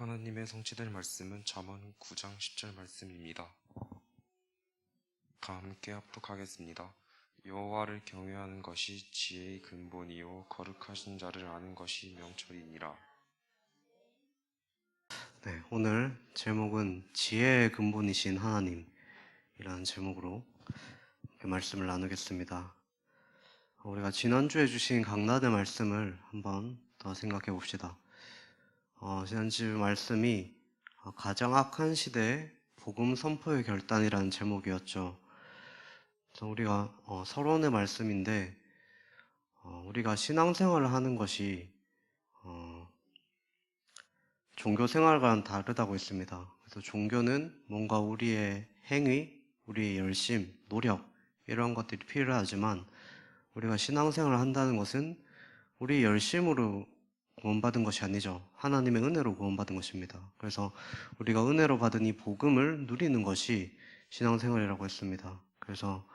하나님의 성취될 말씀은 잠언 9장 10절 말씀입니다. 다 함께 합독하겠습니다. 여호와를 경외하는 것이 지혜의 근본이요 거룩하신 자를 아는 것이 명철이니라. 네, 오늘 제목은 지혜의 근본이신 하나님이라는 제목으로 말씀을 나누겠습니다. 우리가 지난주에 주신 강단의 말씀을 한번 더 생각해 봅시다. 지난주 말씀이 가장 악한 시대의 복음 선포의 결단이라는 제목이었죠. 그래서 우리가 서론의 말씀인데 우리가 신앙생활을 하는 것이 종교 생활과는 다르다고 했습니다. 그래서 종교는 뭔가 우리의 행위, 우리의 열심, 노력 이런 것들이 필요하지만 우리가 신앙생활을 한다는 것은 우리 열심으로 구원받은 것이 아니죠. 하나님의 은혜로 구원받은 것입니다. 그래서 우리가 은혜로 받은 이 복음을 누리는 것이 신앙생활이라고 했습니다. 그래서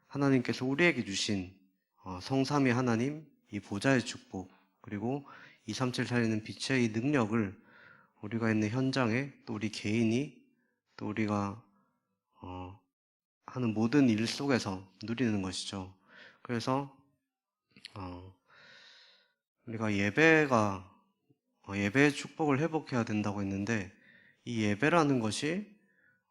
하나님께서 우리에게 주신 성삼위 하나님, 이 보좌의 축복, 그리고 237 살리는 빛의 이 능력을 우리가 있는 현장에 또 우리 개인이 또 우리가 하는 모든 일 속에서 누리는 것이죠. 그래서 우리가 예배의 축복을 회복해야 된다고 했는데 이 예배라는 것이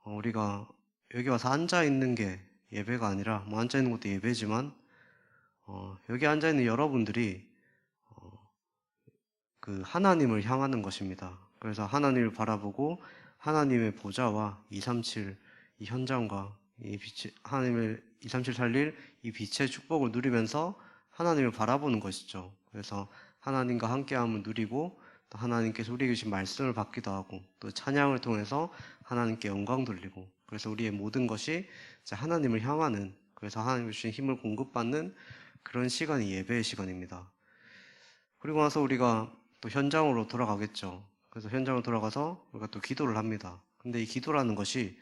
우리가 여기 와서 앉아 있는 게 예배가 아니라 뭐 앉아 있는 것도 예배지만 여기 앉아 있는 여러분들이 그 하나님을 향하는 것입니다. 그래서 하나님을 바라보고 하나님의 보좌와 237 이 현장과 이 빛, 하나님을 237 살릴 이 빛의 축복을 누리면서 하나님을 바라보는 것이죠. 그래서 하나님과 함께함을 누리고 또 하나님께서 우리에게 주신 말씀을 받기도 하고 또 찬양을 통해서 하나님께 영광 돌리고 그래서 우리의 모든 것이 이제 하나님을 향하는 그래서 하나님의 주신 힘을 공급받는 그런 시간이 예배의 시간입니다. 그리고 나서 우리가 또 현장으로 돌아가겠죠. 그래서 현장으로 돌아가서 우리가 또 기도를 합니다. 근데 이 기도라는 것이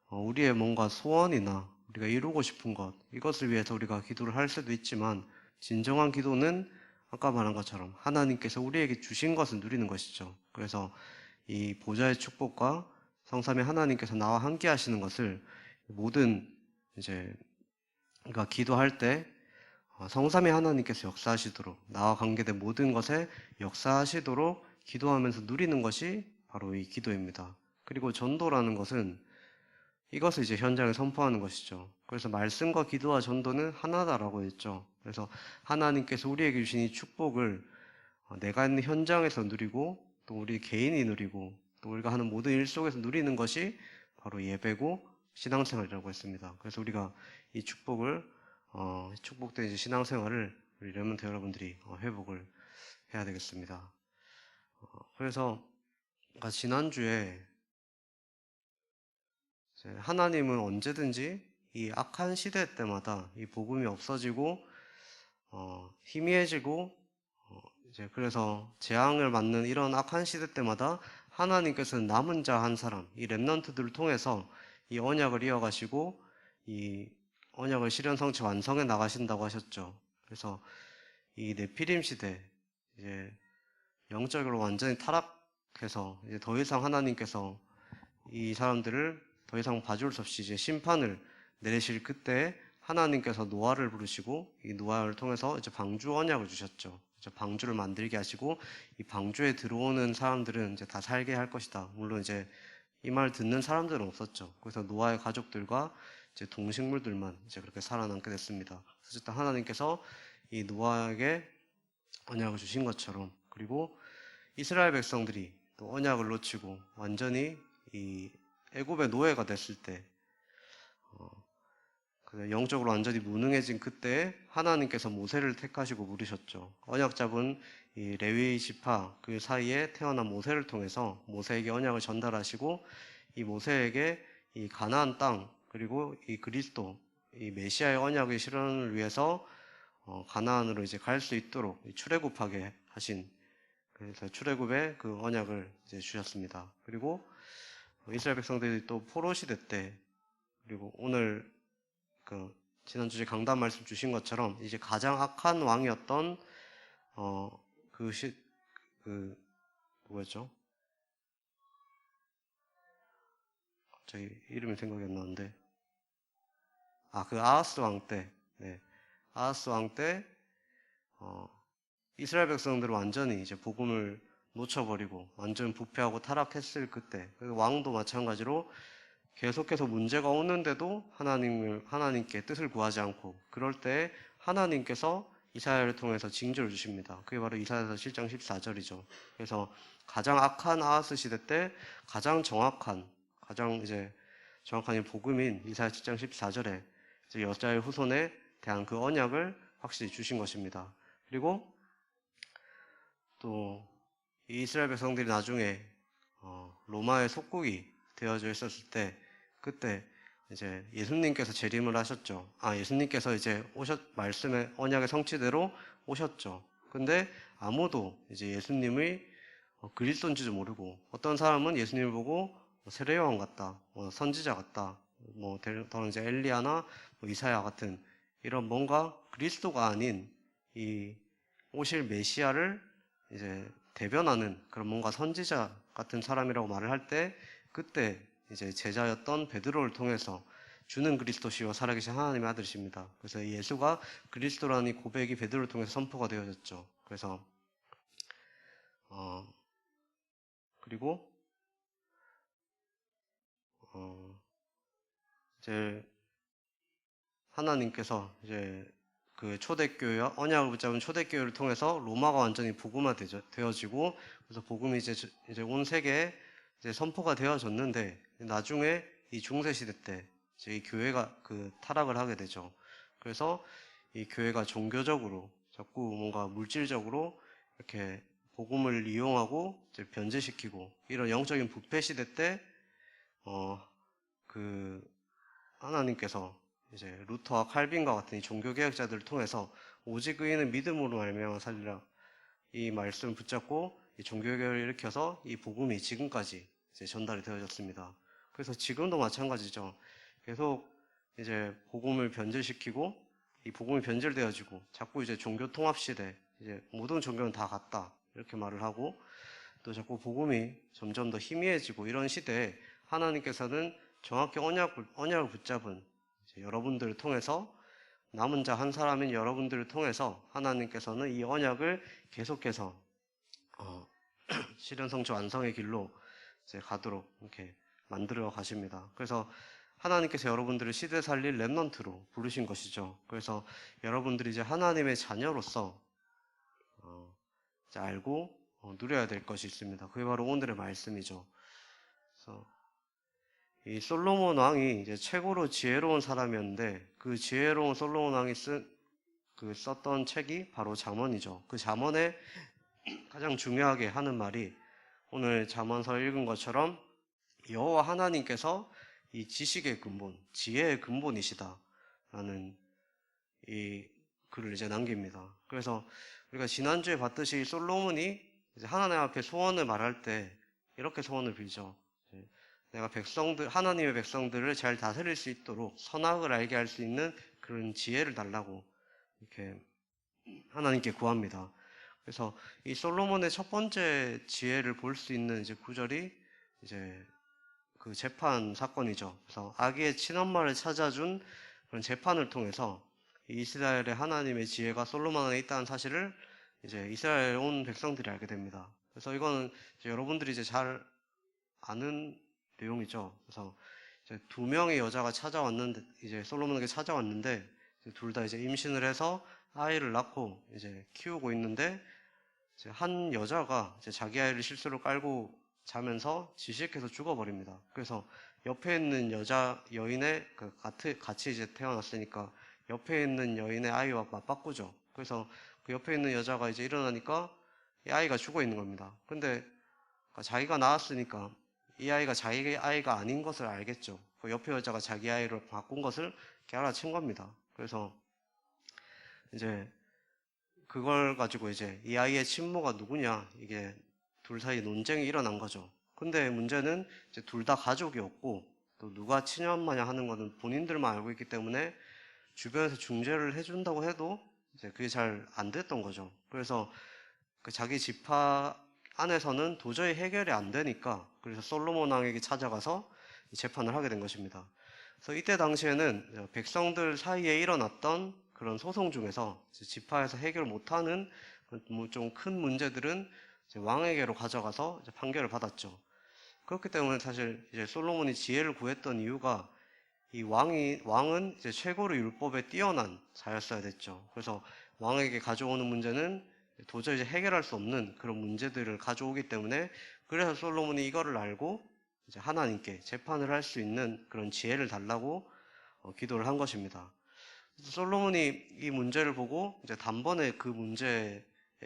우리의 뭔가 소원이나 우리가 이루고 싶은 것 이것을 위해서 우리가 기도를 할 수도 있지만 진정한 기도는 아까 말한 것처럼 하나님께서 우리에게 주신 것을 누리는 것이죠. 그래서 이 보좌의 축복과 성삼위 하나님께서 나와 함께 하시는 것을 모든 이제 우리가 기도할 때 성삼위 하나님께서 역사하시도록 나와 관계된 모든 것에 역사하시도록 기도하면서 누리는 것이 바로 이 기도입니다. 그리고 전도라는 것은 이것을 이제 현장에 선포하는 것이죠. 그래서 말씀과 기도와 전도는 하나다라고 했죠. 그래서 하나님께서 우리에게 주신 이 축복을 내가 있는 현장에서 누리고 또 우리 개인이 누리고 또 우리가 하는 모든 일 속에서 누리는 것이 바로 예배고 신앙생활이라고 했습니다. 그래서 우리가 이 축복된 이제 신앙생활을 우리 레몬트 여러분들이 회복을 해야 되겠습니다. 그래서 지난주에 하나님은 언제든지 이 악한 시대 때마다 이 복음이 없어지고 희미해지고 이제 그래서 재앙을 맞는 이런 악한 시대 때마다 하나님께서는 남은 자 한 사람, 이 렘넌트들을 통해서 이 언약을 이어가시고 이 언약을 실현 성취 완성해 나가신다고 하셨죠. 그래서 이 네피림 시대 이제 영적으로 완전히 타락해서 이제 더 이상 하나님께서 이 사람들을 더 이상 봐줄 수 없이 이제 심판을 내리실 그때 하나님께서 노아를 부르시고 이 노아를 통해서 이제 방주 언약을 주셨죠. 이제 방주를 만들게 하시고 이 방주에 들어오는 사람들은 이제 다 살게 할 것이다. 물론 이제 이 말 듣는 사람들은 없었죠. 그래서 노아의 가족들과 이제 동식물들만 이제 그렇게 살아남게 됐습니다. 어쨌든 하나님께서 이 노아에게 언약을 주신 것처럼 그리고 이스라엘 백성들이 또 언약을 놓치고 완전히 이 애굽의 노예가 됐을 때 영적으로 완전히 무능해진 그때 하나님께서 모세를 택하시고 부르셨죠. 언약 잡은 이 레위 지파 그 사이에 태어난 모세를 통해서 모세에게 언약을 전달하시고 이 모세에게 이 가나안 땅 그리고 이 그리스도 이 메시아의 언약의 실현을 위해서 가나안으로 이제 갈 수 있도록 출애굽하게 하신 그래서 출애굽의 그 언약을 이제 주셨습니다. 그리고 이스라엘 백성들이 또 포로 시대 때 그리고 오늘 그 지난주에 강단 말씀 주신 것처럼 이제 가장 악한 왕이었던 그 누구였죠? 갑자기 이름이 생각이 안 나는데. 그 아하스 왕 때. 네. 아하스 왕 때, 이스라엘 백성들은 완전히 이제 복음을 놓쳐버리고 완전 부패하고 타락했을 그때, 그 왕도 마찬가지로 계속해서 문제가 오는데도 하나님께 뜻을 구하지 않고, 그럴 때 하나님께서 이사야를 통해서 징조를 주십니다. 그게 바로 이사야서 7장 14절이죠. 그래서 가장 악한 아하스 시대 때 가장 정확한 이 복음인 이사야 7장 14절에 여자의 후손에 대한 그 언약을 확실히 주신 것입니다. 그리고 또 이스라엘 백성들이 나중에 로마의 속국이 되어져 있었을 때, 그때 이제 예수님께서 재림을 하셨죠. 예수님께서 이제 말씀의 언약의 성취대로 오셨죠. 근데 아무도 이제 예수님의 그리스도인지도 모르고, 어떤 사람은 예수님을 보고 세례요한 같다, 선지자 같다, 더는 이제 엘리야나 이사야 같은 이런 뭔가 그리스도가 아닌 이 오실 메시아를 이제 대변하는 그런 뭔가 선지자 같은 사람이라고 말을 할 때, 그때 이제 제자였던 베드로를 통해서 주는 그리스도시요 살아계신 하나님의 아들이십니다. 그래서 예수가 그리스도라는 이 고백이 베드로를 통해서 선포가 되어졌죠. 그래서 그리고 이제 하나님께서 이제 그 초대교회, 언약을 붙잡은 초대교회를 통해서 로마가 완전히 복음화 되어지고, 그래서 복음이 이제 온 세계에 이제 선포가 되어졌는데, 나중에 이 중세 시대 때 이제 이 교회가 그 타락을 하게 되죠. 그래서 이 교회가 종교적으로 자꾸 뭔가 물질적으로 이렇게 복음을 이용하고 이제 변제시키고, 이런 영적인 부패 시대 때 그 하나님께서 이제 루터와 칼빈과 같은 이 종교개혁자들을 통해서 오직 의인은 믿음으로 말미암아 살리라, 이 말씀을 붙잡고 이 종교개혁을 일으켜서 이 복음이 지금까지 이제 전달이 되어졌습니다. 그래서 지금도 마찬가지죠. 계속 이제 복음을 변질시키고, 이 복음이 변질되어지고, 자꾸 이제 종교 통합 시대, 이제 모든 종교는 다 같다 이렇게 말을 하고, 또 자꾸 복음이 점점 더 희미해지고, 이런 시대에 하나님께서는 정확히 언약을 붙잡은 여러분들을 통해서, 남은 자 한 사람인 여러분들을 통해서 하나님께서는 이 언약을 계속해서 실현 성취 완성의 길로 이제 가도록 이렇게 만들어 가십니다. 그래서 하나님께서 여러분들을 시대 살릴 렘넌트로 부르신 것이죠. 그래서 여러분들이 이제 하나님의 자녀로서 이제 알고 누려야 될 것이 있습니다. 그게 바로 오늘의 말씀이죠. 그래서 이 솔로몬 왕이 이제 최고로 지혜로운 사람이었는데, 그 지혜로운 솔로몬 왕이 썼던 책이 바로 잠언이죠. 그 잠언에 가장 중요하게 하는 말이, 오늘 잠언서 읽은 것처럼 여호와 하나님께서 이 지식의 근본, 지혜의 근본이시다라는 이 글을 이제 남깁니다. 그래서 우리가 지난주에 봤듯이 솔로몬이 이제 하나님 앞에 소원을 말할 때 이렇게 소원을 빌죠. 내가 하나님의 백성들을 잘 다스릴 수 있도록 선악을 알게 할 수 있는 그런 지혜를 달라고 이렇게 하나님께 구합니다. 그래서 이 솔로몬의 첫 번째 지혜를 볼 수 있는 이제 구절이 이제 그 재판 사건이죠. 그래서 아기의 친엄마를 찾아준 그런 재판을 통해서 이스라엘의 하나님의 지혜가 솔로몬 안에 있다는 사실을 이제 이스라엘에 온 백성들이 알게 됩니다. 그래서 이거는 이제 여러분들이 이제 잘 아는 내용이죠. 그래서 이제 두 명의 여자가 이제 솔로몬에게 찾아왔는데, 둘 다 이제 임신을 해서 아이를 낳고 이제 키우고 있는데, 이제 한 여자가 이제 자기 아이를 실수로 깔고 자면서 질식해서 죽어버립니다. 그래서 옆에 있는 여인의 같이 이제 태어났으니까 옆에 있는 여인의 아이와 맞바꾸죠. 그래서 그 옆에 있는 여자가 이제 일어나니까 이 아이가 죽어 있는 겁니다. 근데 자기가 낳았으니까 이 아이가 자기 아이가 아닌 것을 알겠죠. 그 옆에 여자가 자기 아이로 바꾼 것을 이렇게 알아챈 겁니다. 그래서 이제 그걸 가지고 이제 이 아이의 친모가 누구냐, 이게 둘 사이에 논쟁이 일어난 거죠. 근데 문제는 이제 둘 다 가족이었고, 또 누가 친엄마냐 하는 거는 본인들만 알고 있기 때문에 주변에서 중재를 해준다고 해도 이제 그게 잘 안 됐던 거죠. 그래서 그 자기 지파 안에서는 도저히 해결이 안 되니까 그래서 솔로몬 왕에게 찾아가서 재판을 하게 된 것입니다. 그래서 이때 당시에는 백성들 사이에 일어났던 그런 소송 중에서 지파에서 해결 못하는 좀 큰 문제들은 왕에게로 가져가서 판결을 받았죠. 그렇기 때문에 사실 이제 솔로몬이 지혜를 구했던 이유가 이 왕은 이제 최고로 율법에 뛰어난 자였어야 됐죠. 그래서 왕에게 가져오는 문제는 도저히 이제 해결할 수 없는 그런 문제들을 가져오기 때문에 그래서 솔로몬이 이거를 알고 이제 하나님께 재판을 할 수 있는 그런 지혜를 달라고 기도를 한 것입니다. 솔로몬이 이 문제를 보고 이제 단번에 그 문제의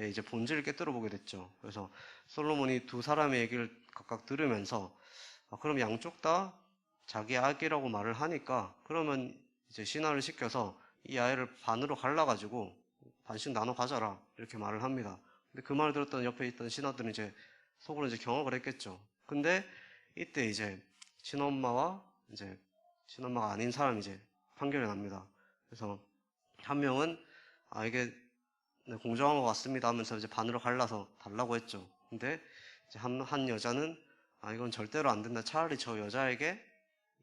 이제 본질을 깨뜨려 보게 됐죠. 그래서 솔로몬이 두 사람의 얘기를 각각 들으면서 그럼 양쪽 다 자기 아기라고 말을 하니까 그러면 이제 신하를 시켜서 이 아이를 반으로 갈라가지고 반씩 나눠 가져라 이렇게 말을 합니다. 근데 그 말을 들었던 옆에 있던 신하들은 이제 속으로 이제 경악을 했겠죠. 근데 이때 이제 친엄마와 이제 친엄마가 아닌 사람이 이제 판결이 납니다. 그래서 한 명은 이게 공정한 것 같습니다 하면서 이제 반으로 갈라서 달라고 했죠. 근데 이제 한 여자는 이건 절대로 안 된다. 차라리 저 여자에게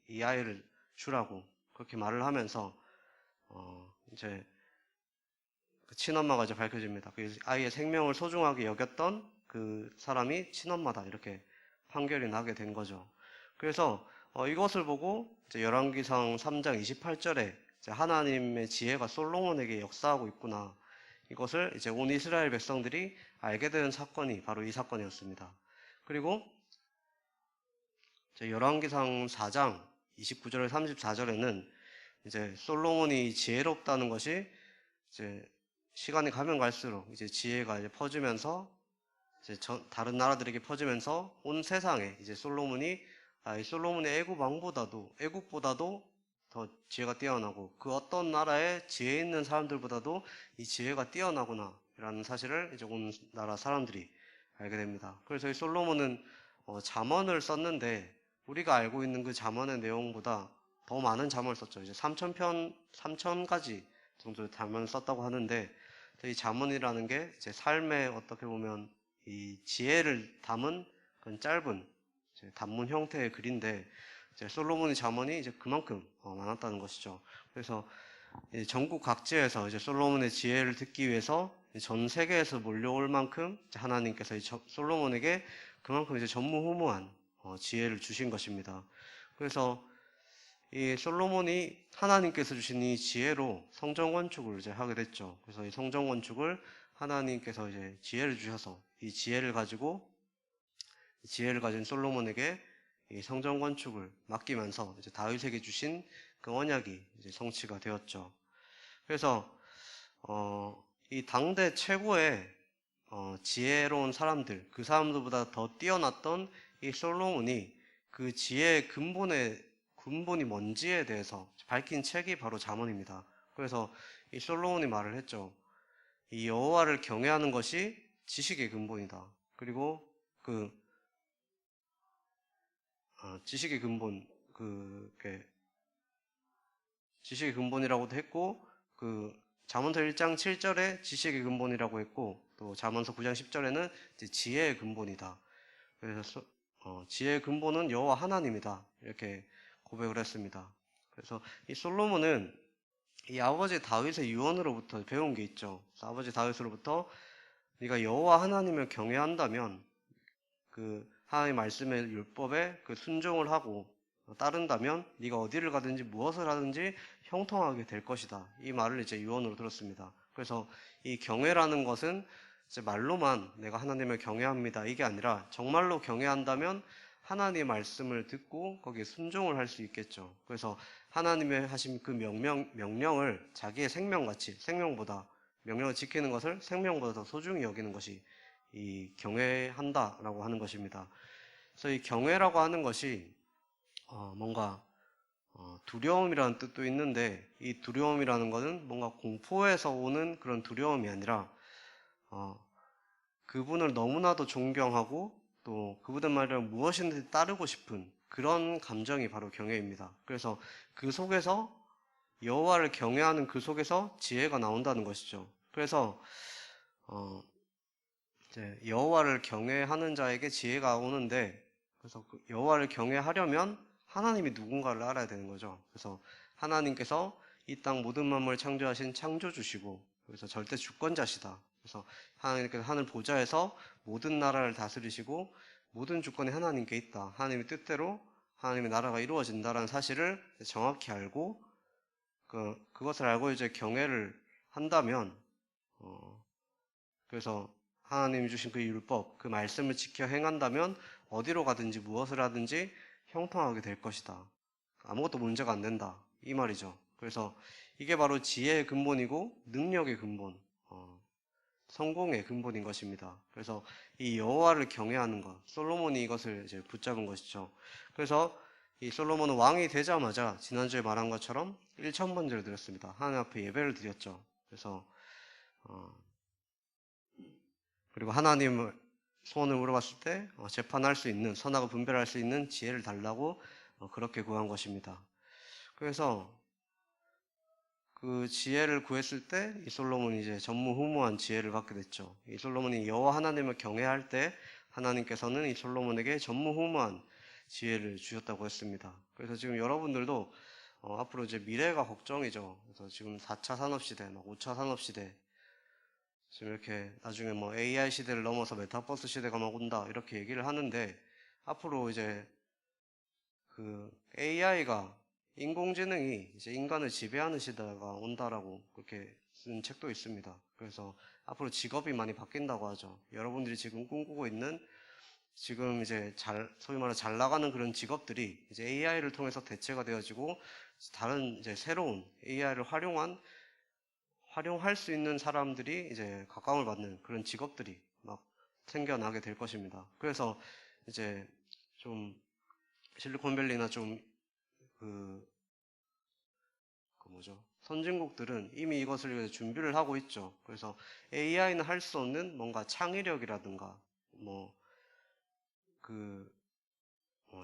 이 아이를 주라고 그렇게 말을 하면서 이제 그 친엄마가 이제 밝혀집니다. 그 아이의 생명을 소중하게 여겼던 그 사람이 친엄마다 이렇게 판결이 나게 된 거죠. 그래서 이것을 보고 이제 열왕기상 3장 28절에 이제 하나님의 지혜가 솔로몬에게 역사하고 있구나. 이것을 이제 온 이스라엘 백성들이 알게 되는 사건이 바로 이 사건이었습니다. 그리고 열왕기상 4장 29절 34절에는 이제 솔로몬이 지혜롭다는 것이 이제 시간이 가면 갈수록 이제 지혜가 이제 퍼지면서 이제 다른 나라들에게 퍼지면서 온 세상에 이제 솔로몬이 이 솔로몬의 애국보다도 더 지혜가 뛰어나고 그 어떤 나라에 지혜 있는 사람들보다도 이 지혜가 뛰어나구나라는 사실을 이제 온 나라 사람들이 알게 됩니다. 그래서 이 솔로몬은 잠언을 썼는데 우리가 알고 있는 그 잠언의 내용보다 더 많은 잠언을 썼죠. 이제 3,000가지 정도의 잠언을 썼다고 하는데 이 잠언이라는 게 이제 삶에 어떻게 보면 이 지혜를 담은 그런 짧은 단문 형태의 글인데 이제 솔로몬의 잠언이 이제 그만큼 많았다는 것이죠. 그래서 전국 각지에서 이제 솔로몬의 지혜를 듣기 위해서 전 세계에서 몰려올 만큼 하나님께서 솔로몬에게 그만큼 이제 전무후무한 지혜를 주신 것입니다. 그래서 이 솔로몬이 하나님께서 주신 이 지혜로 성전 건축을 이제 하게 됐죠. 그래서 이 성전 건축을 하나님께서 이제 지혜를 주셔서 이 지혜를 가진 솔로몬에게 이 성전 건축을 맡기면서 이제 다윗에게 주신 그 언약이 이제 성취가 되었죠. 그래서 이 당대 최고의 지혜로운 사람들, 그 사람들보다 더 뛰어났던 이 솔로몬이 그 지혜의 근본이 뭔지에 대해서 밝힌 책이 바로 잠언입니다. 그래서 이 솔로몬이 말을 했죠. 이 여호와를 경외하는 것이 지식의 근본이다. 그리고 그 지식의 근본이라고도 했고 그 잠언서 1장 7절에 지식의 근본이라고 했고 또 잠언서 9장 10절에는 지혜의 근본이다. 그래서 지혜의 근본은 여호와 하나님이다. 이렇게 고백을 했습니다. 그래서 이 솔로몬은 이 아버지 다윗의 유언으로부터 배운 게 있죠. 아버지 다윗으로부터 네가 여호와 하나님을 경외한다면 그 하나님 말씀의 율법에 그 순종을 하고 따른다면 네가 어디를 가든지 무엇을 하든지 형통하게 될 것이다. 이 말을 이제 유언으로 들었습니다. 그래서 이 경외라는 것은 이제 말로만 내가 하나님을 경외합니다. 이게 아니라 정말로 경외한다면 하나님의 말씀을 듣고 거기에 순종을 할 수 있겠죠. 그래서 하나님의 하신 그 명령을 자기의 명령을 지키는 것을 생명보다 더 소중히 여기는 것이 이 경외한다라고 하는 것입니다. 그래서 이 경외라고 하는 것이 뭔가 두려움이라는 뜻도 있는데 이 두려움이라는 것은 뭔가 공포에서 오는 그런 두려움이 아니라 그분을 너무나도 존경하고 또 그분의 말을 무엇이든지 따르고 싶은 그런 감정이 바로 경외입니다. 그래서 그 속에서 여호와를 경외하는 그 속에서 지혜가 나온다는 것이죠. 그래서 이제 여호와를 경외하는 자에게 지혜가 오는데, 그래서 그 여호와를 경외하려면 하나님이 누군가를 알아야 되는 거죠. 그래서 하나님께서 이 땅 모든 만물을 창조하신 창조주시고, 그래서 절대 주권자시다. 그래서 하나님께서 하늘 보좌에서 모든 나라를 다스리시고 모든 주권이 하나님께 있다. 하나님의 뜻대로 하나님의 나라가 이루어진다라는 사실을 정확히 알고, 그것을 알고 이제 경외를 한다면, 그래서 하나님이 주신 그 율법, 그 말씀을 지켜 행한다면 어디로 가든지 무엇을 하든지 형통하게 될 것이다. 아무것도 문제가 안 된다. 이 말이죠. 그래서 이게 바로 지혜의 근본이고 능력의 근본, 성공의 근본인 것입니다. 그래서 이 여호와를 경외하는 것, 솔로몬이 이것을 이제 붙잡은 것이죠. 그래서 이 솔로몬은 왕이 되자마자 지난주에 말한 것처럼 1,000번제를 드렸습니다. 하나님 앞에 예배를 드렸죠. 그래서 그리고 하나님을 소원을 물어봤을 때 재판할 수 있는, 선악을 분별할 수 있는 지혜를 달라고 그렇게 구한 것입니다. 그래서 그 지혜를 구했을 때 이 솔로몬이 이제 전무후무한 지혜를 받게 됐죠. 이 솔로몬이 여호와 하나님을 경외할 때 하나님께서는 이 솔로몬에게 전무후무한 지혜를 주셨다고 했습니다. 그래서 지금 여러분들도 앞으로 이제 미래가 걱정이죠. 그래서 지금 4차 산업시대, 5차 산업시대, 지금 이렇게 나중에 뭐 AI 시대를 넘어서 메타버스 시대가 막 온다 이렇게 얘기를 하는데, 앞으로 이제 그 AI가, 인공지능이 이제 인간을 지배하는 시대가 온다라고 그렇게 쓴 책도 있습니다. 그래서 앞으로 직업이 많이 바뀐다고 하죠. 여러분들이 지금 꿈꾸고 있는, 지금 이제 소위 말해 잘 나가는 그런 직업들이 이제 AI를 통해서 대체가 되어지고, 다른 이제 새로운 AI를 활용할 수 있는 사람들이 이제 각광을 받는 그런 직업들이 막 생겨나게 될 것입니다. 그래서 이제 좀 실리콘밸리나 좀 선진국들은 이미 이것을 준비를 하고 있죠. 그래서 AI는 할 수 없는 뭔가 창의력이라든가 뭐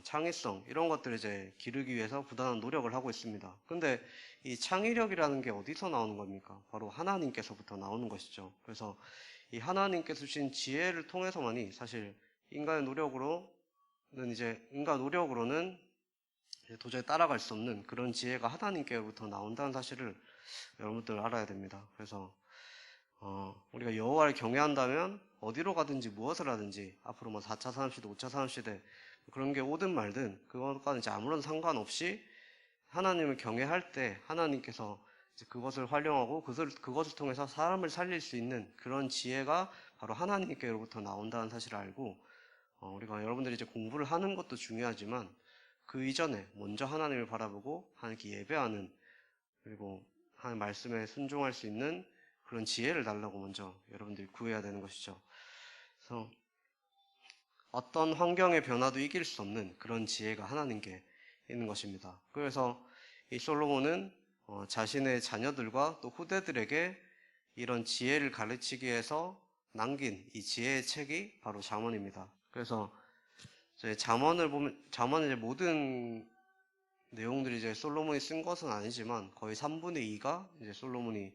창의성 이런 것들을 이제 기르기 위해서 부단한 노력을 하고 있습니다. 근데 이 창의력이라는 게 어디서 나오는 겁니까? 바로 하나님께서부터 나오는 것이죠. 그래서 이 하나님께서 주신 지혜를 통해서만이 사실 인간 노력으로는 도저히 따라갈 수 없는 그런 지혜가 하나님께로부터 나온다는 사실을 여러분들 알아야 됩니다. 그래서 우리가 여호와를 경외한다면 어디로 가든지 무엇을 하든지 앞으로 뭐 4차 산업시대, 5차 산업시대 그런 게 오든 말든 그것과는 이제 아무런 상관없이 하나님을 경외할 때 하나님께서 이제 그것을 활용하고 그것을 통해서 사람을 살릴 수 있는 그런 지혜가 바로 하나님께로부터 나온다는 사실을 알고, 우리가 여러분들이 이제 공부를 하는 것도 중요하지만 그 이전에 먼저 하나님을 바라보고 하나님께 예배하는, 그리고 하나님 말씀에 순종할 수 있는 그런 지혜를 달라고 먼저 여러분들이 구해야 되는 것이죠. 그래서 어떤 환경의 변화도 이길 수 없는 그런 지혜가 하나님께 있는 것입니다. 그래서 이 솔로몬은 자신의 자녀들과 또 후대들에게 이런 지혜를 가르치기 위해서 남긴 이 지혜의 책이 바로 잠언입니다. 그래서 잠언을 보면, 잠언은 이제 모든 내용들이 이제 솔로몬이 쓴 것은 아니지만 거의 3분의 2가 이제 솔로몬이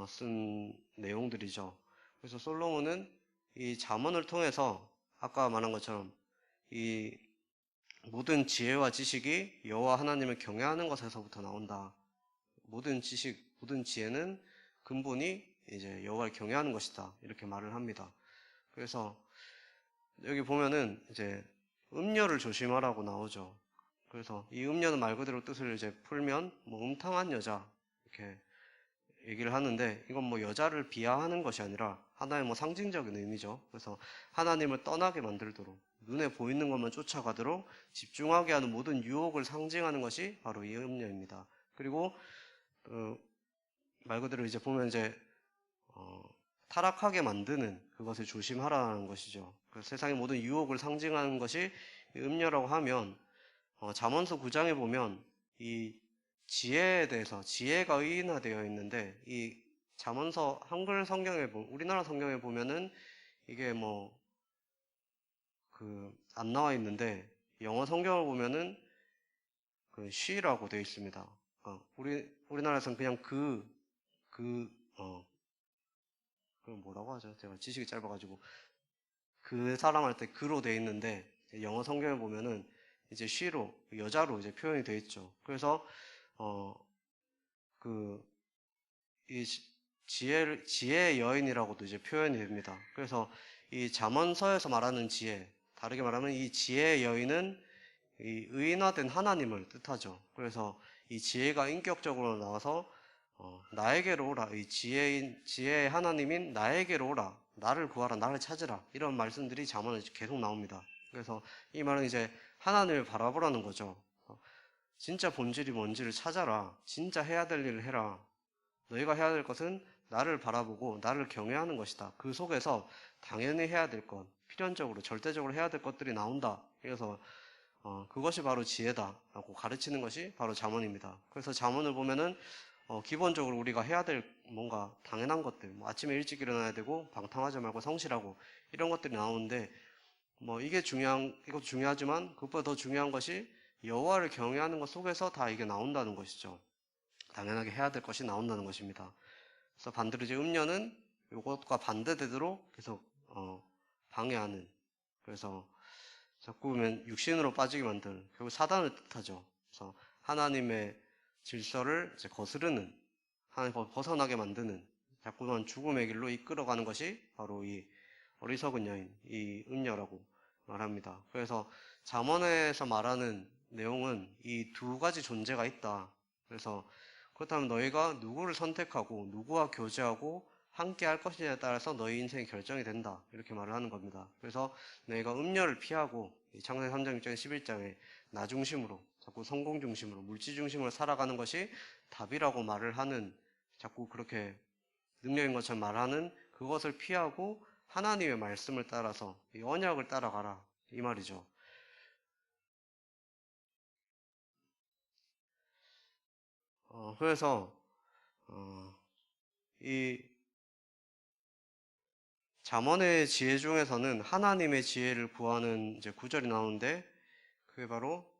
쓴 내용들이죠. 그래서 솔로몬은 이 잠언을 통해서 아까 말한 것처럼 이 모든 지혜와 지식이 여호와 하나님을 경외하는 것에서부터 나온다. 모든 지식, 모든 지혜는 근본이 이제 여호와를 경외하는 것이다. 이렇게 말을 합니다. 그래서 여기 보면은 이제 음녀를 조심하라고 나오죠. 그래서 이 음녀는 말 그대로 뜻을 이제 풀면 뭐 음탕한 여자 이렇게 얘기를 하는데, 이건 뭐 여자를 비하하는 것이 아니라 하나의 뭐 상징적인 의미죠. 그래서 하나님을 떠나게 만들도록, 눈에 보이는 것만 쫓아가도록 집중하게 하는 모든 유혹을 상징하는 것이 바로 이 음녀입니다. 그리고 말 그대로 이제 보면 이제 타락하게 만드는 그것을 조심하라는 것이죠. 그래서 세상의 모든 유혹을 상징하는 것이 음녀라고 하면, 잠언서 9장에 보면 이 지혜에 대해서, 지혜가 의인화되어 있는데, 이 잠언서 한글 성경에 우리나라 성경에 보면은 이게 안 나와 있는데, 영어 성경을 보면은 she라고 되어 있습니다. 우리나라에서는 그냥 그걸 뭐라고 하죠? 제가 지식이 짧아가지고 그 사람 할 때 그로 돼 있는데 영어 성경에 보면은 이제 she로 여자로 이제 표현이 돼 있죠. 그래서 그 이 지혜의 여인이라고도 이제 표현이 됩니다. 그래서 이 잠언서에서 말하는 지혜, 다르게 말하면 이 지혜의 여인은 이 의인화된 하나님을 뜻하죠. 그래서 이 지혜가 인격적으로 나와서 나에게로 오라. 이 지혜의 하나님인 나에게로 오라. 나를 구하라. 나를 찾으라. 이런 말씀들이 잠언에 계속 나옵니다. 그래서 이 말은 이제 하나님을 바라보라는 거죠. 진짜 본질이 뭔지를 찾아라. 진짜 해야 될 일을 해라. 너희가 해야 될 것은 나를 바라보고 나를 경외하는 것이다. 그 속에서 당연히 해야 될 것, 필연적으로 절대적으로 해야 될 것들이 나온다. 그래서 그것이 바로 지혜다라고 가르치는 것이 바로 잠언입니다. 그래서 잠언을 보면은 기본적으로 우리가 해야 될 뭔가 당연한 것들, 뭐 아침에 일찍 일어나야 되고 방탕하지 말고 성실하고 이런 것들이 나오는데 뭐 이것도 중요하지만 그것보다 더 중요한 것이 여호와를 경외하는 것 속에서 다 이게 나온다는 것이죠. 당연하게 해야 될 것이 나온다는 것입니다. 그래서 반대로 이제 음녀는 이것과 반대되도록 계속 방해하는, 그래서 자꾸 보면 육신으로 빠지게 만드는, 결국 사단을 뜻하죠. 그래서 하나님의 질서를 이제 거스르는, 하나님 벗어나게 만드는, 자꾸만 죽음의 길로 이끌어가는 것이 바로 이 어리석은 여인, 이 음녀라고 말합니다. 그래서 잠언에서 말하는 내용은 이 두 가지 존재가 있다. 그래서 그렇다면 너희가 누구를 선택하고 누구와 교제하고 함께 할 것이냐에 따라서 너희 인생이 결정이 된다. 이렇게 말을 하는 겁니다. 그래서 너희가 음녀를 피하고 창세기 3장 6장 11장에 나 중심으로, 자꾸 성공 중심으로, 물질 중심으로 살아가는 것이 답이라고 말을 하는, 자꾸 그렇게 능력인 것처럼 말하는 그것을 피하고 하나님의 말씀을 따라서 이 언약을 따라가라. 이 말이죠. 그래서 이 잠언의 지혜 중에서는 하나님의 지혜를 구하는 이제 구절이 나오는데 그게 바로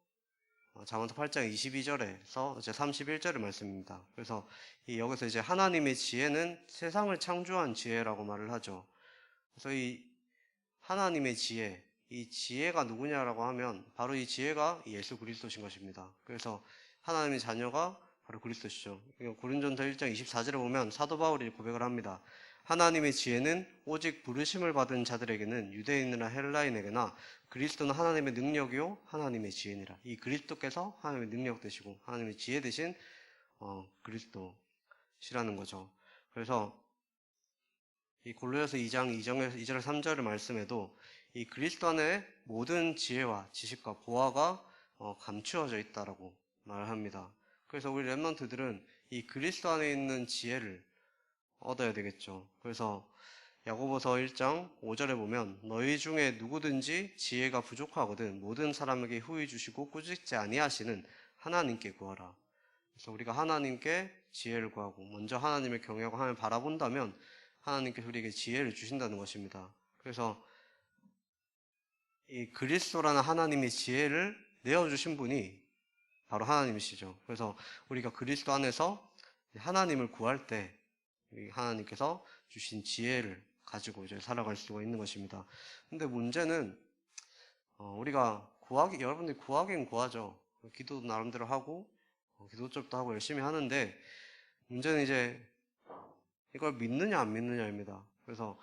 잠언서 8장 22절에서 이제 31절의 말씀입니다. 그래서 여기서 이제 하나님의 지혜는 세상을 창조한 지혜라고 말을 하죠. 그래서 이 하나님의 지혜, 이 지혜가 누구냐라고 하면 바로 이 지혜가 예수 그리스도신 것입니다. 그래서 하나님의 자녀가 바로 그리스도시죠. 고린전서 1장 24절에 보면 사도 바울이 고백을 합니다. 하나님의 지혜는 오직 부르심을 받은 자들에게는 유대인이나 헬라인에게나 그리스도는 하나님의 능력이요 하나님의 지혜니라. 이 그리스도께서 하나님의 능력 되시고 하나님의 지혜 되신 그리스도시라는 거죠. 그래서 이 골로새서 2장 2절 3절의 말씀에도 이 그리스도 안에 모든 지혜와 지식과 보화가 감추어져 있다라고 말합니다. 그래서 우리 랩런트들은 이 그리스도 안에 있는 지혜를 얻어야 되겠죠. 그래서 야고보서 1장 5절에 보면 너희 중에 누구든지 지혜가 부족하거든 모든 사람에게 후히 주시고 꾸짖지 아니하시는 하나님께 구하라. 그래서 우리가 하나님께 지혜를 구하고 먼저 하나님을 경외하고 하나님을 바라본다면 하나님께서 우리에게 지혜를 주신다는 것입니다. 그래서 이 그리스도라는 하나님의 지혜를 내어주신 분이 바로 하나님이시죠. 그래서 우리가 그리스도 안에서 하나님을 구할 때 하나님께서 주신 지혜를 가지고 이제 살아갈 수가 있는 것입니다. 근데 문제는 우리가 여러분들이 구하긴 구하죠. 기도도 나름대로 하고 기도접도 하고 열심히 하는데 문제는 이제 이걸 믿느냐 안 믿느냐입니다. 그래서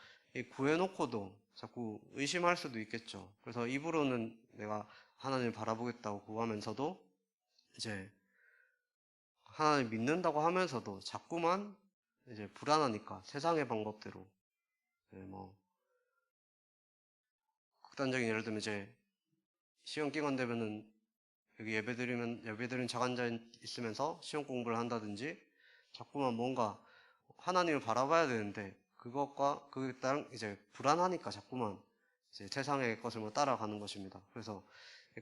구해놓고도 자꾸 의심할 수도 있겠죠. 그래서 입으로는 내가 하나님을 바라보겠다고 구하면서도 이제 하나님 믿는다고 하면서도 자꾸만 이제 불안하니까 세상의 방법대로 뭐 극단적인 예를 들면 이제 시험 기간 되면은 여기 예배드리는 자간자 있으면서 시험 공부를 한다든지 자꾸만 뭔가 하나님을 바라봐야 되는데 그것과 그에 따른 이제 불안하니까 자꾸만 이제 세상의 것을 따라가는 것입니다. 그래서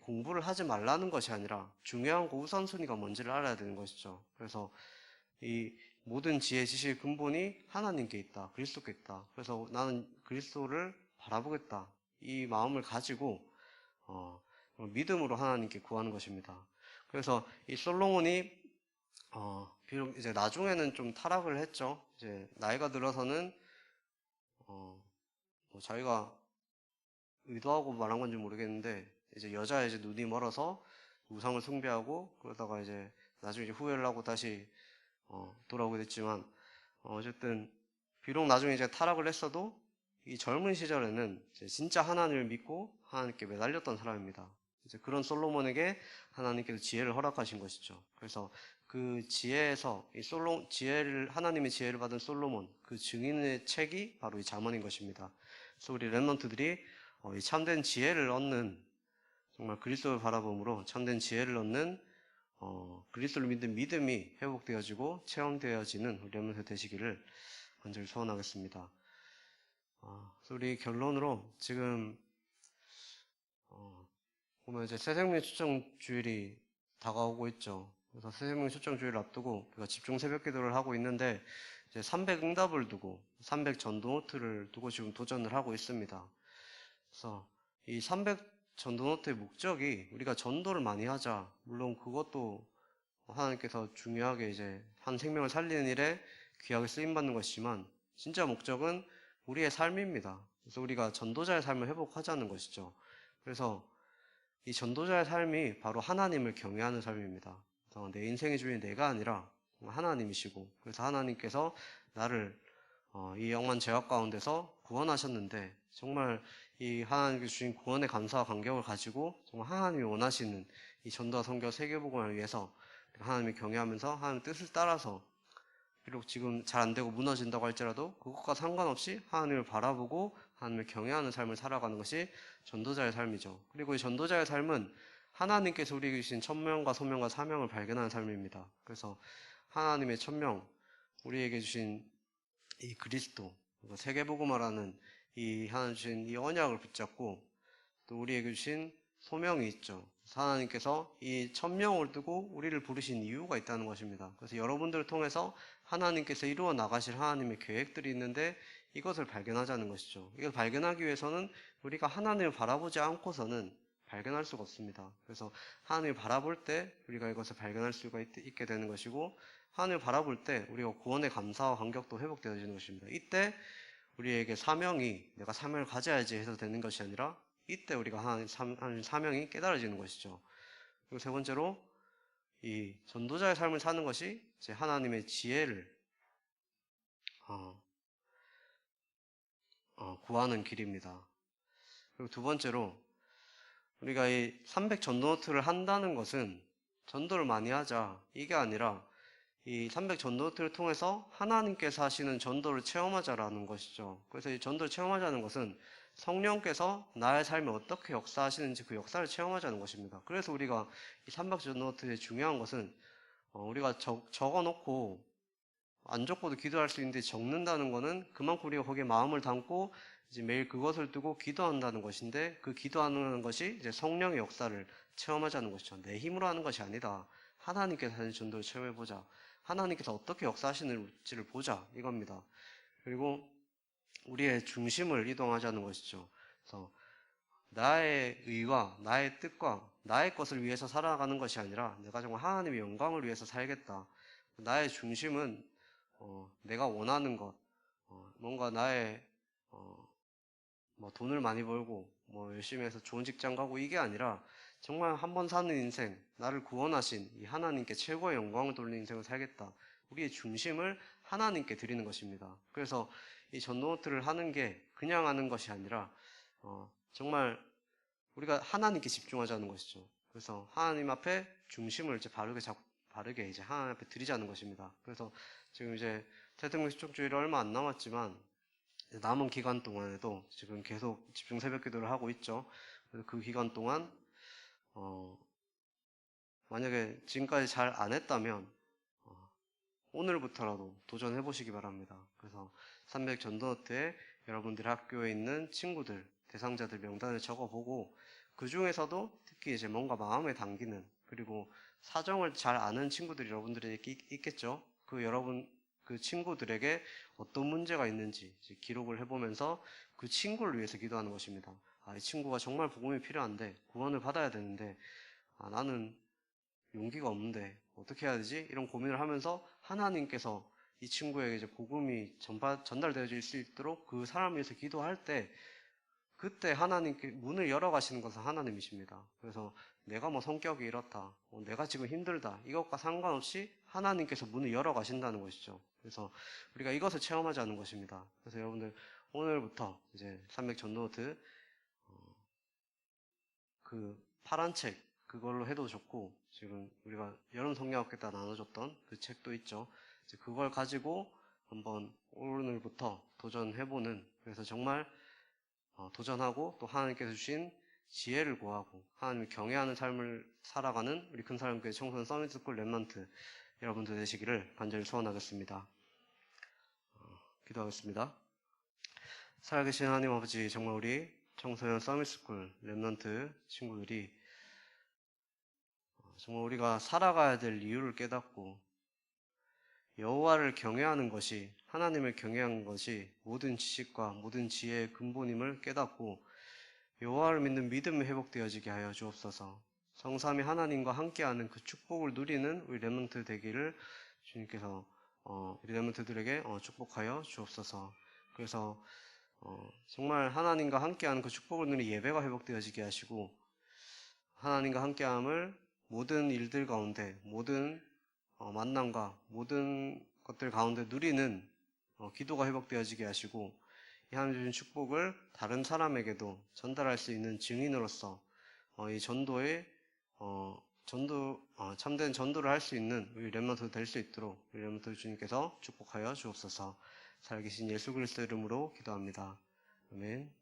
공부를 하지 말라는 것이 아니라 중요한 거 우선순위가 뭔지를 알아야 되는 것이죠. 그래서 이 모든 지혜 지식의 근본이 하나님께 있다. 그리스도께 있다. 그래서 나는 그리스도를 바라보겠다. 이 마음을 가지고 믿음으로 하나님께 구하는 것입니다. 그래서 이 솔로몬이 비록 이제 나중에는 좀 타락을 했죠. 이제 나이가 들어서는 뭐 자기가 의도하고 말한 건지 모르겠는데 이제 여자의 이제 눈이 멀어서 우상을 숭배하고 그러다가 이제 나중에 이제 후회를 하고 다시 돌아오게 됐지만 어쨌든 비록 나중에 이제 타락을 했어도 이 젊은 시절에는 이제 진짜 하나님을 믿고 하나님께 매달렸던 사람입니다. 이제 그런 솔로몬에게 하나님께서 지혜를 허락하신 것이죠. 그래서 그 지혜에서 하나님의 지혜를 받은 솔로몬 그 증인의 책이 바로 이 잠언인 것입니다. 그래서 우리 랩런트들이 이 참된 지혜를 얻는 정말 그리스도를 바라봄으로 참된 지혜를 얻는 그리스도를 믿는 믿음이 회복되어지고 체험되어지는 우리 랩런트 되시기를 간절히 소원하겠습니다. 그래서 우리 결론으로 지금 보면 이제 새생명 초청 주일이 다가오고 있죠. 그래서 새생명 초청 주일을 앞두고 우리가 집중 새벽 기도를 하고 있는데 이제 300 응답을 두고 300 전도노트를 두고 지금 도전을 하고 있습니다. 그래서 이 300 전도노트의 목적이 우리가 전도를 많이 하자. 물론 그것도 하나님께서 중요하게 이제 한 생명을 살리는 일에 귀하게 쓰임받는 것이지만 진짜 목적은 우리의 삶입니다. 그래서 우리가 전도자의 삶을 회복하자는 것이죠. 그래서 이 전도자의 삶이 바로 하나님을 경외하는 삶입니다. 그래서 내 인생의 주인이 내가 아니라 하나님이시고 그래서 하나님께서 나를 이 영만 죄악 가운데서 구원하셨는데 정말 이 하나님께 주신 구원의 감사와 감격을 가지고 정말 하나님이 원하시는 이 전도와 선교 세계복음을 위해서 하나님을 경외하면서 하나님의 뜻을 따라서 비록 지금 잘 안되고 무너진다고 할지라도 그것과 상관없이 하나님을 바라보고 하나님을 경외하는 삶을 살아가는 것이 전도자의 삶이죠. 그리고 이 전도자의 삶은 하나님께서 우리에게 주신 천명과 소명과 사명을 발견하는 삶입니다. 그래서 하나님의 천명, 우리에게 주신 이 그리스도, 세계복음화라는 이 하나님 주신 이 언약을 붙잡고 또 우리에게 주신 소명이 있죠. 하나님께서 이 천명을 두고 우리를 부르신 이유가 있다는 것입니다. 그래서 여러분들을 통해서 하나님께서 이루어 나가실 하나님의 계획들이 있는데 이것을 발견하자는 것이죠. 이걸 발견하기 위해서는 우리가 하나님을 바라보지 않고서는 발견할 수가 없습니다. 그래서 하나님을 바라볼 때 우리가 이것을 발견할 수가 있게 되는 것이고 하나님을 바라볼 때 우리가 구원의 감사와 감격도 회복되어지는 것입니다. 이때 우리에게 사명이 내가 사명을 가져야지 해서 되는 것이 아니라 이때 우리가 하나님 사명이 깨달아지는 것이죠. 그리고 세 번째로 이 전도자의 삶을 사는 것이 이제 하나님의 지혜를 구하는 길입니다. 그리고 두 번째로 우리가 이 300 전도노트를 한다는 것은 전도를 많이 하자 이게 아니라 이 300 전도노트를 통해서 하나님께서 하시는 전도를 체험하자라는 것이죠. 그래서 이 전도를 체험하자는 것은 성령께서 나의 삶에 어떻게 역사하시는지 그 역사를 체험하자는 것입니다. 그래서 우리가 이 300 전도노트의 중요한 것은 우리가 적어놓고 안 적고도 기도할 수 있는데 적는다는 것은 그만큼 우리가 거기에 마음을 담고 이제 매일 그것을 두고 기도한다는 것인데 그 기도하는 것이 이제 성령의 역사를 체험하자는 것이죠. 내 힘으로 하는 것이 아니다. 하나님께서 하는 전도를 체험해보자. 하나님께서 어떻게 역사하시는지를 보자. 이겁니다. 그리고 우리의 중심을 이동하자는 것이죠. 그래서 나의 의와 나의 뜻과 나의 것을 위해서 살아가는 것이 아니라 내가 정말 하나님의 영광을 위해서 살겠다. 나의 중심은 내가 원하는 것, 뭔가 나의 뭐 돈을 많이 벌고 뭐 열심히 해서 좋은 직장 가고 이게 아니라 정말 한 번 사는 인생, 나를 구원하신 이 하나님께 최고의 영광을 돌리는 인생을 살겠다. 우리의 중심을 하나님께 드리는 것입니다. 그래서 이 전노트를 하는 게 그냥 하는 것이 아니라 정말 우리가 하나님께 집중하자는 것이죠. 그래서 하나님 앞에 중심을 이제 바르게 이제 하나님 앞에 드리자는 것입니다. 그래서 지금 이제 대통령 수축주일이 얼마 안 남았지만 남은 기간 동안에도 지금 계속 집중 새벽 기도를 하고 있죠. 그래서 그 기간 동안 만약에 지금까지 잘 안 했다면 오늘부터라도 도전해 보시기 바랍니다. 그래서 300 전도노트에 여러분들 학교에 있는 친구들, 대상자들 명단을 적어보고 그 중에서도 특히 이제 뭔가 마음에 담기는 그리고 사정을 잘 아는 친구들이 여러분들에게 있겠죠. 그 친구들에게 어떤 문제가 있는지 기록을 해보면서 그 친구를 위해서 기도하는 것입니다. 이 친구가 정말 복음이 필요한데 구원을 받아야 되는데 나는 용기가 없는데 어떻게 해야 되지? 이런 고민을 하면서 하나님께서 이 친구에게 이제 복음이 전달되어질 수 있도록 그 사람을 위해서 기도할 때 그때 하나님께 문을 열어 가시는 것은 하나님이십니다. 그래서 내가 뭐 성격이 이렇다, 내가 지금 힘들다, 이것과 상관없이 하나님께서 문을 열어 가신다는 것이죠. 그래서 우리가 이것을 체험하자는 것입니다. 그래서 여러분들 오늘부터 이제 300 전노트 그 파란 책 그걸로 해도 좋고, 지금 우리가 여름 성경학교 때 나눠줬던 그 책도 있죠. 이제 그걸 가지고 한번 오늘부터 도전해보는, 그래서 정말 도전하고 또 하나님께서 주신 지혜를 구하고 하나님을 경외하는 삶을 살아가는 우리 큰사람교회 청소년 서밋스쿨 랩런트 여러분들 되시기를 간절히 소원하겠습니다. 기도하겠습니다. 살아계신 하나님 아버지, 정말 우리 청소년 서밋스쿨 랩런트 친구들이 정말 우리가 살아가야 될 이유를 깨닫고 여호와를 경외하는 것이, 하나님을 경외하는 것이 모든 지식과 모든 지혜의 근본임을 깨닫고 여호와를 믿는 믿음이 회복되어지게 하여 주옵소서. 성삼위 하나님과 함께하는 그 축복을 누리는 우리 랩런트 되기를 주님께서 우리 랩런트들에게 축복하여 주옵소서. 그래서 정말 하나님과 함께하는 그 축복을 누리는 예배가 회복되어지게 하시고, 하나님과 함께함을 모든 일들 가운데, 모든 만남과 모든 것들 가운데 누리는 기도가 회복되어지게 하시고, 이 하나님 주신 축복을 다른 사람에게도 전달할 수 있는 증인으로서 이 전도에 참된 전도를 할 수 있는 우리 렘넌트 될 수 있도록 우리 렘넌트 주님께서 축복하여 주옵소서. 살아계신 예수 그리스도 이름으로 기도합니다. 아멘.